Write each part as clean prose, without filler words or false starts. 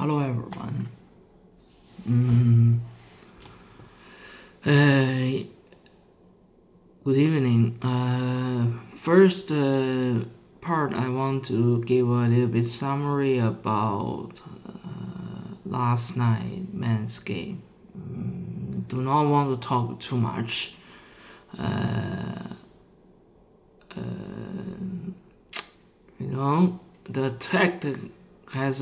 Hello everyone. Good evening. First part I want to give a little bit summary about last night men's game. Do not want to talk too much. The tactic has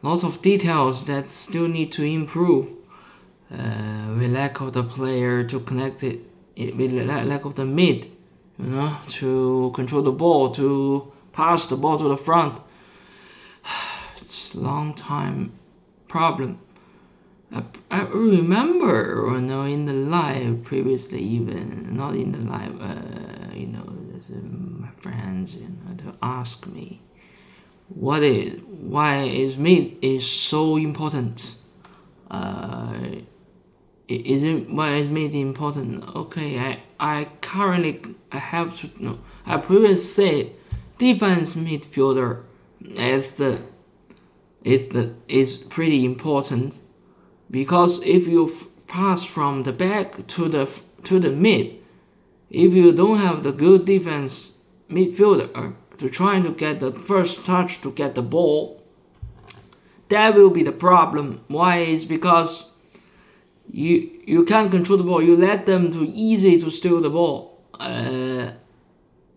lots of details that still need to improve. We lack of the player to connect it. We lack of the mid, to control the ball, to pass the ball to the front. It's a long time problem. I remember, in the live previously, even not in the live, my friends, to ask me, why is mid is so important? Why is mid important? Okay, I have to know. I previously said defense midfielder is pretty important, because if you pass from the back to the mid, if you don't have the good defense midfielder to trying to get the first touch to get the ball, that will be the problem. Why? Is because you can't control the ball. You let them too easy to steal the ball.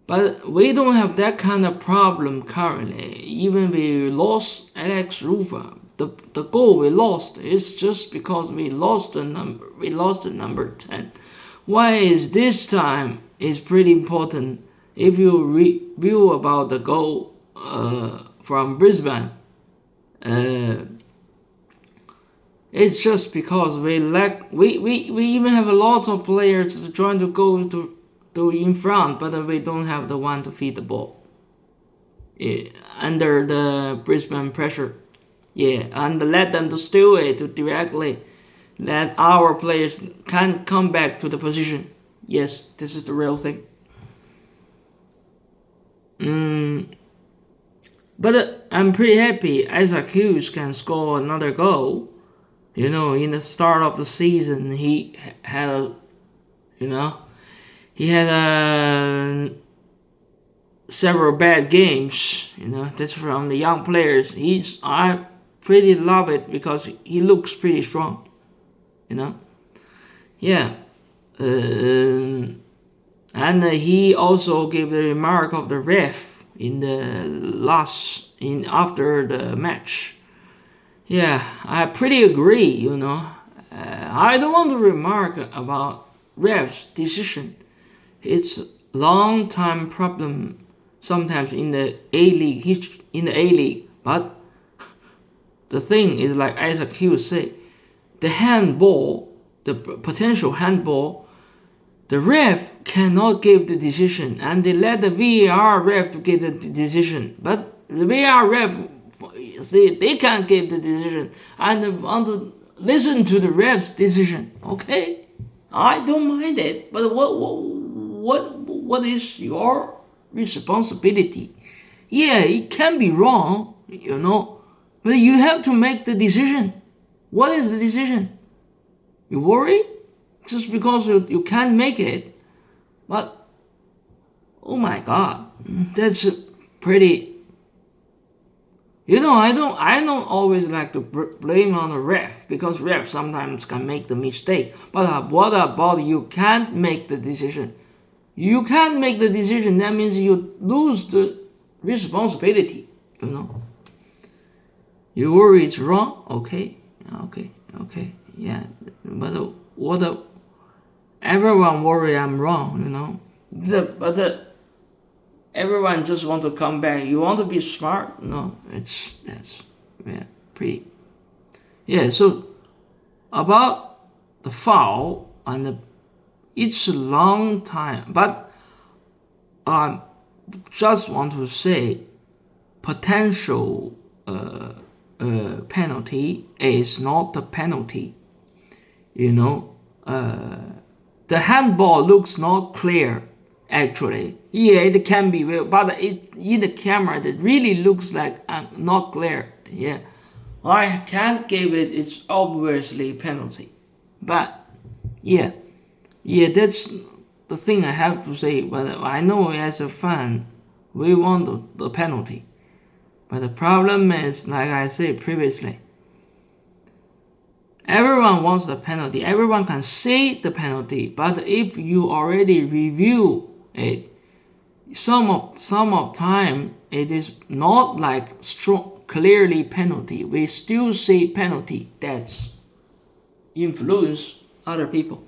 But we don't have that kind of problem currently. Even we lost Alex Rufa, the goal we lost is just because we lost the number 10. Why is this time is pretty important? If you review about the goal from Brisbane, it's just because we even have lots of players trying to go to in front, but we don't have the one to feed the ball under the Brisbane pressure. And let them to steal it to directly let our players can't come back to the position. Yes, this is the real thing. But I'm pretty happy Isaac Hughes can score another goal. In the start of the season, he had several bad games. That's from the young players. I pretty love it because he looks pretty strong. And he also gave the remark of the ref after the match. I pretty agree. I don't want to remark about ref's decision. It's a long time problem sometimes in the A-League. But the thing is, like Isaac Hughes said, the potential handball, the ref cannot give the decision, and they let the VAR ref to give the decision. But the VAR ref, they can't give the decision, and they want to listen to the ref's decision. Okay, I don't mind it, but what is your responsibility? It can be wrong, but you have to make the decision. What is the decision? You worry just because you can't make it? But oh my God, that's pretty. I don't always like to blame on the ref, because ref sometimes can make the mistake. But what about you can't make the decision? You can't make the decision. That means you lose the responsibility. You worry it's wrong. Okay. Yeah, but everyone worry I'm wrong. But everyone just want to come back. You want to be smart? No, that's pretty. So about the foul, and it's a long time, but I just want to say potential penalty is not a penalty. The handball looks not clear. Actually, it can be, but in the camera, it really looks like not clear. Yeah, I can't give it. It's obviously penalty, but yeah, that's the thing I have to say. But I know as a fan, we want the penalty. But the problem is, like I said previously, everyone wants the penalty. Everyone can say the penalty, but if you already review it, some of time it is not like strong, clearly penalty. We still say penalty. That's influence other people,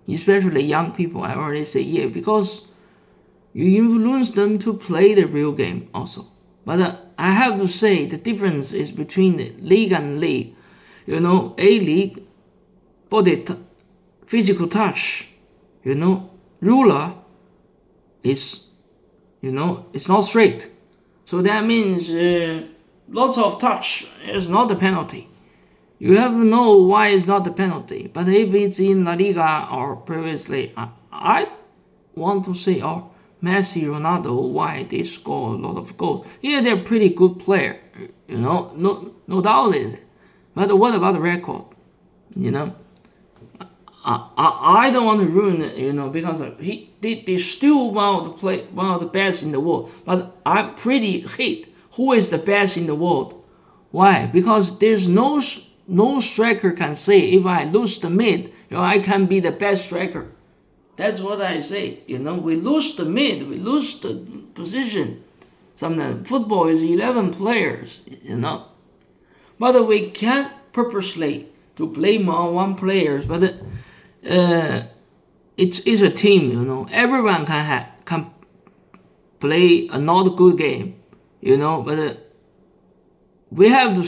especially young people. I already say yeah, because you influence them to play the real game also. But I have to say the difference is between the league and league. A league, body, physical touch, ruler is, it's not straight. So that means lots of touch is not the penalty. You have to know why it's not the penalty. But if it's in La Liga or previously, I want to say, Messi, Ronaldo, why they score a lot of goals. Yeah, they're pretty good player, no doubt is it. But what about the record? I don't want to ruin it, because they still one of the best in the world. But I pretty hate who is the best in the world. Why? Because there's no striker can say if I lose the mid, I can be the best striker. That's what I say. We lose the mid, we lose the position. Sometimes football is 11 players, But we can't purposely to blame on one player. But it's a team, Everyone can play a not good game, But we have to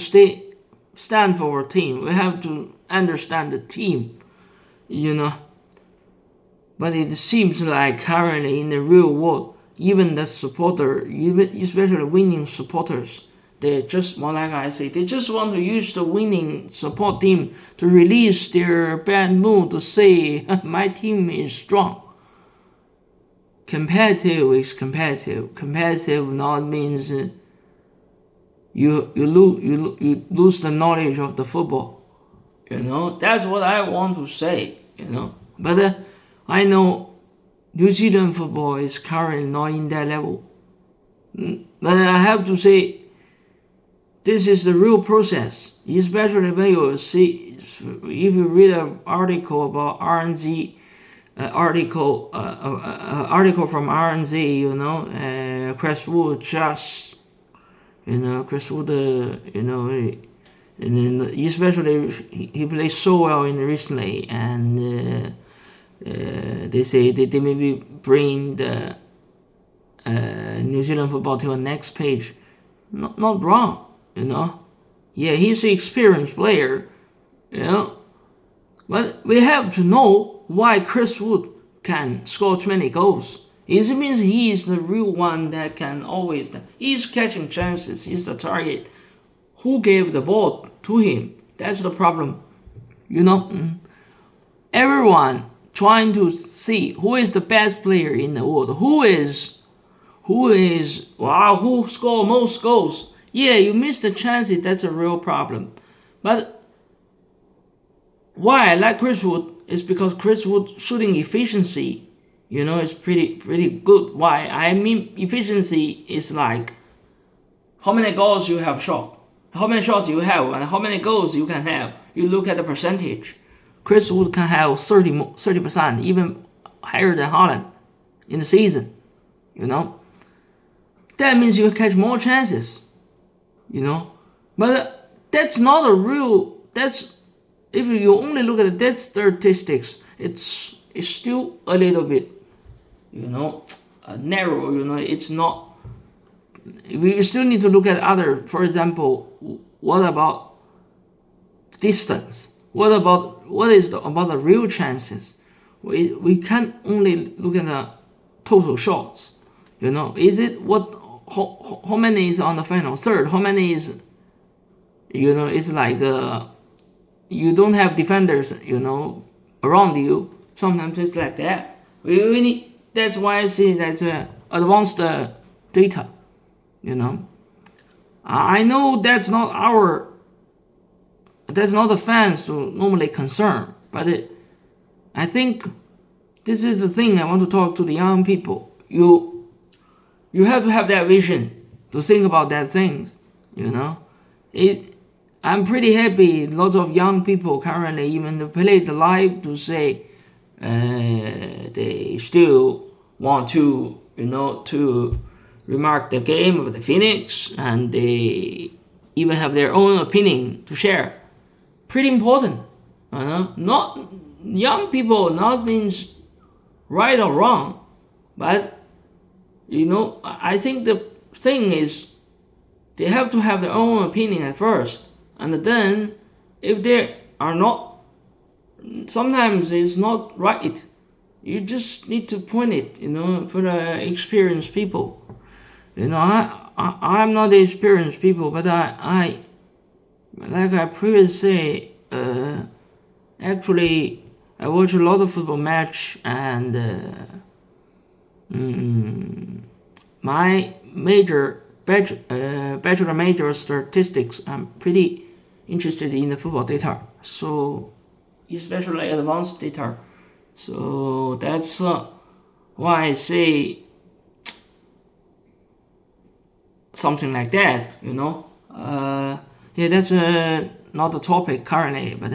stand for our team. We have to understand the team, But it seems like currently in the real world, even the supporter, especially winning supporters, they just, like I say, they just want to use the winning support team to release their bad mood to say, my team is strong. Competitive is competitive. Competitive not means you lose the knowledge of the football. That's what I want to say. But I know New Zealand football is currently not in that level. But I have to say, this is the real process, especially when you see, if you read an article about RNZ, article from RNZ, Chris Wood just, Chris Wood, and then especially he plays so well recently, and they say they maybe bring the New Zealand football to the next page. Not wrong. Yeah, he's an experienced player, But we have to know why Chris Wood can score 20 goals. It means he is the real one that can always. He's catching chances. He's the target. Who gave the ball to him? That's the problem. Everyone trying to see who is the best player in the world. Who score most goals. Yeah, you miss the chances, that's a real problem. But why I like Chris Wood is because Chris Wood shooting efficiency, is pretty good. Why? I mean efficiency is like how many goals you have shot, how many shots you have, and how many goals you can have. You look at the percentage. Chris Wood can have 30%, even higher than Haaland in the season, That means you catch more chances. But that's not a real. If you only look at that statistics, it's still a little bit, narrow. It's not. We still need to look at other. For example, what about distance? What is about the real chances? We can't only look at the total shots. Is it what? How many is on the final third? How many is, it's like you don't have defenders, around you. Sometimes it's like that. We need. That's why I say that's advanced data, I know that's not the fans to normally concern, but I think this is the thing I want to talk to the young people. You have to have that vision to think about that things. I'm pretty happy. Lots of young people currently even play the live to say they still want to to remark the game of the Phoenix, and they even have their own opinion to share. Pretty important. Not young people not means right or wrong, but I think the thing is they have to have their own opinion at first, and then if they are not, sometimes it's not right, you just need to point it for the experienced people. I'm not the experienced people, but I like I previously say, actually I watch a lot of football match, and my bachelor major statistics, I'm pretty interested in the football data, so especially advanced data. So that's why I say something like that. That's not the topic currently, but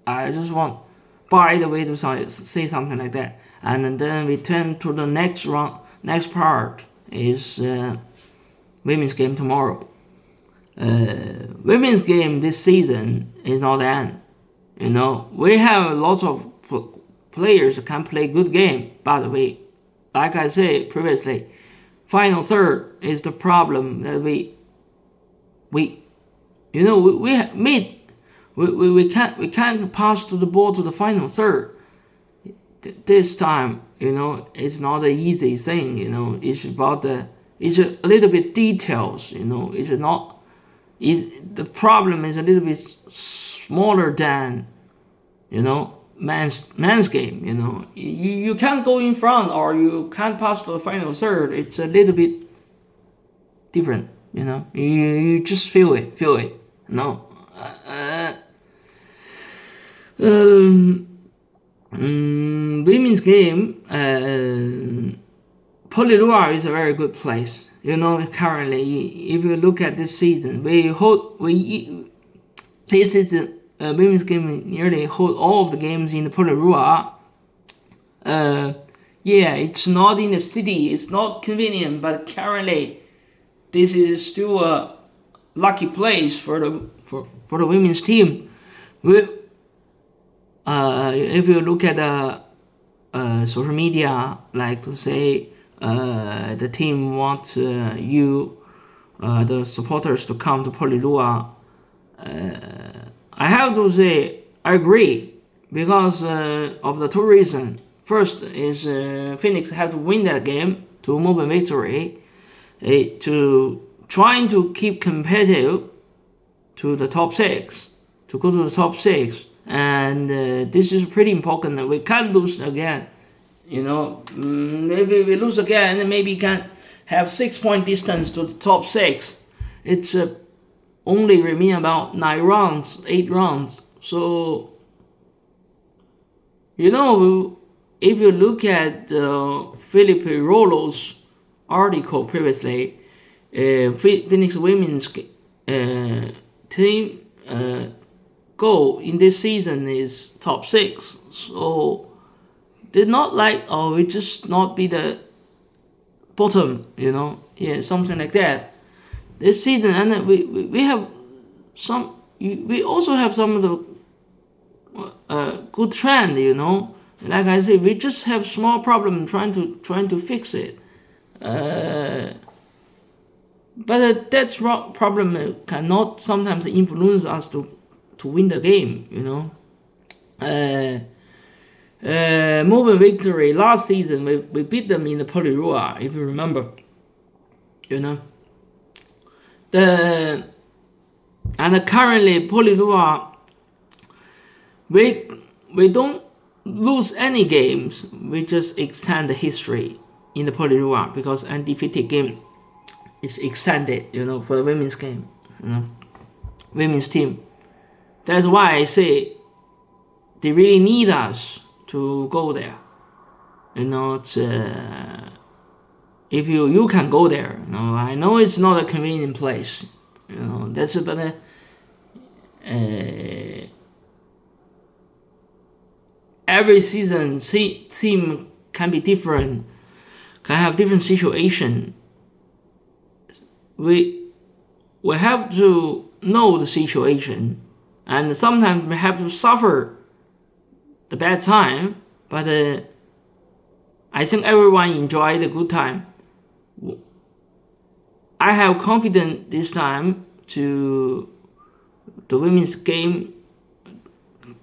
I just want by the way to say something like that. And then we turn to the next part is women's game tomorrow. Women's game this season is not the end. We have lots of players that can play good game, but like I said previously, final third is the problem that we can't pass to the ball to the final third. This time, it's not an easy thing. It's about it's a little bit details. It's not. The problem is a little bit smaller than, men's game. You can't go in front or you can't pass to the final third. It's a little bit different. You just feel it. Women's game, Polyrua is a very good place. Currently, if you look at this season, this season women's game nearly hold all of the games in the Polyrua. It's not in the city, it's not convenient, but currently this is still a lucky place for the women's team. If you look at the social media, like to say the team wants the supporters to come to Polyrua, I have to say I agree because of the two reasons. First is Phoenix have to win that game to move a victory, to trying to keep competitive to the top six, to go to the top six. And this is pretty important. We can't lose again. Maybe we lose again, and maybe can have 6 point distance to the top six. It's only remain about 8 rounds. So if you look at Felipe Rolo's article previously, Phoenix Women's team goal in this season is top 6. So did not we just not be the bottom, something like that. This season, and we have some. We also have some of the good trend, Like I said, we just have small problem trying to fix it. But that's problem cannot sometimes influence us to win the game, Moving victory last season, we beat them in the Polyrua, if you remember, and currently Polyrua, we don't lose any games. We just extend the history in the Polyrua because undefeated game is extended, for the women's game, women's team. That's why I say they really need us to go there. If you can go there, I know it's not a convenient place, that's but every season team can be different, can have different situation. We have to know the situation, and sometimes we have to suffer the bad time, but I think everyone enjoyed the good time. I have confidence this time to the women's game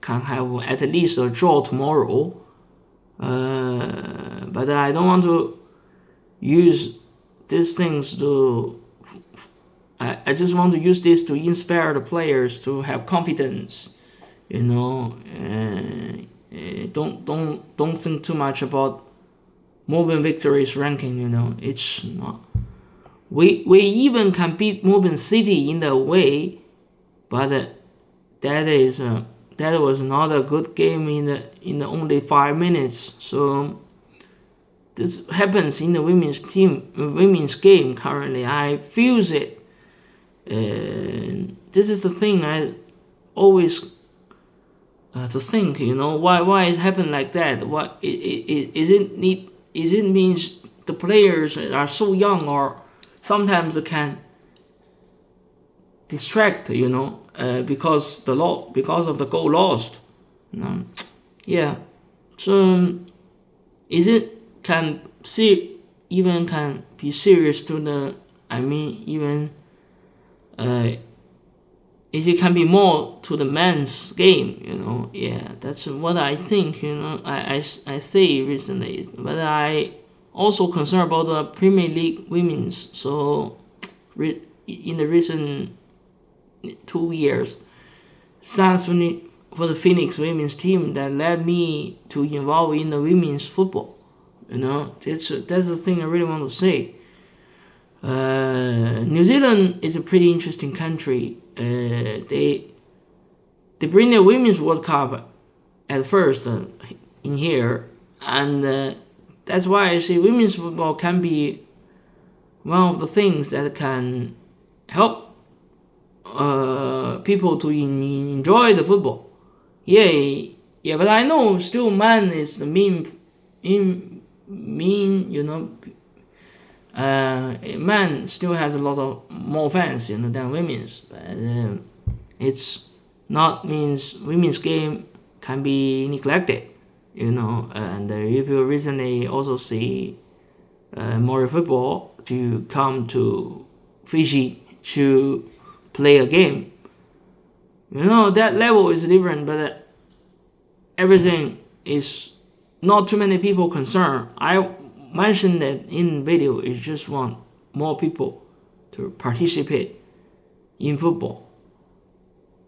can have at least a draw tomorrow, but I don't want to use these things to I just want to use this to inspire the players to have confidence, don't think too much about Melbourne Victory's ranking, it's not. We even can beat Melbourne City in the way, but that was not a good game in the only 5 minutes. So this happens in the women's game currently. I feel it. This is the thing I always to think. Why it happened like that? What is it need? Is it means the players are so young, or sometimes they can distract, because of the goal lost. Yeah. So is it can be serious to the? Even is it can be more to the men's game. Yeah, that's what I think. I say recently, but I also concerned about the Premier League women's. So in the recent 2 years, thanks for the Phoenix women's team that led me to involve in the women's football. That's the thing I really want to say. New Zealand is a pretty interesting country. They bring the Women's World Cup at first in here, and that's why I say women's football can be one of the things that can help people to enjoy the football. Yeah, but I know still man is the mean, man still has a lot of more fans, than women's. But it's not means women's game can be neglected, And if you recently also see more football to come to Fiji to play a game, that level is different, but everything is not too many people concerned. I mentioned that in video is just want more people to participate in football.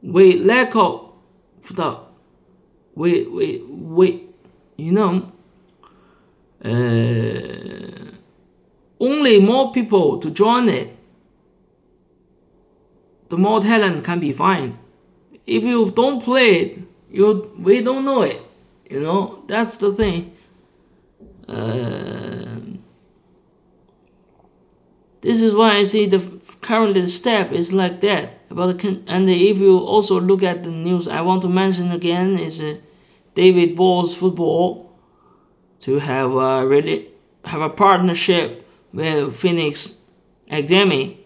We lack of the only more people to join it, the more talent can be found. If you don't play it, we don't know it. That's the thing. This is why I say the current step is like that. And if you also look at the news, I want to mention again is David Ball's football to have a partnership with Phoenix Academy.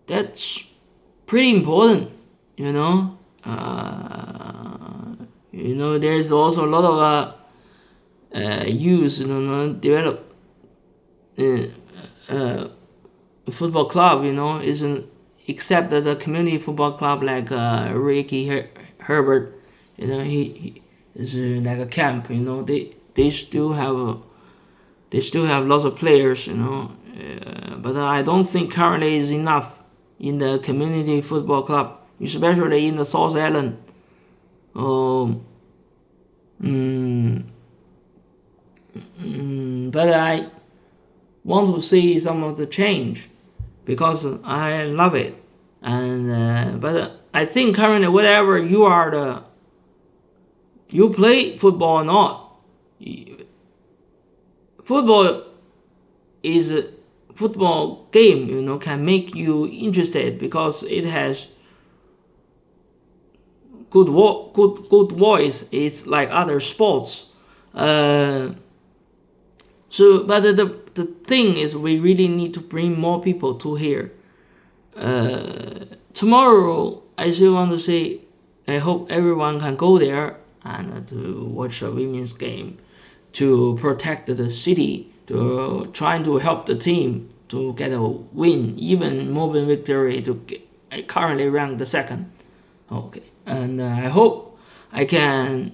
That's pretty important, There's also a lot of youth, develop football club, isn't except that the community football club like Ricky Herbert, he is like a camp, they still have lots of players, but I don't think currently is enough in the community football club, especially in the South Island. But want to see some of the change because I love it. And but I think currently, whatever you play football or not, football is a football game, can make you interested because it has good voice. It's like other sports. But the thing is, we really need to bring more people to here. Tomorrow, I still want to say, I hope everyone can go there and to watch a women's game, to protect the city, to trying to help the team to get a win, even Melbourne Victory to get, currently ranked the second. Okay, and I hope I can.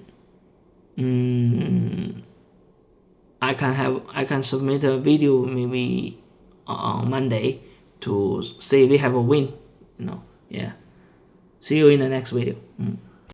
I can submit a video maybe on Monday to say we have a win. Yeah. See you in the next video.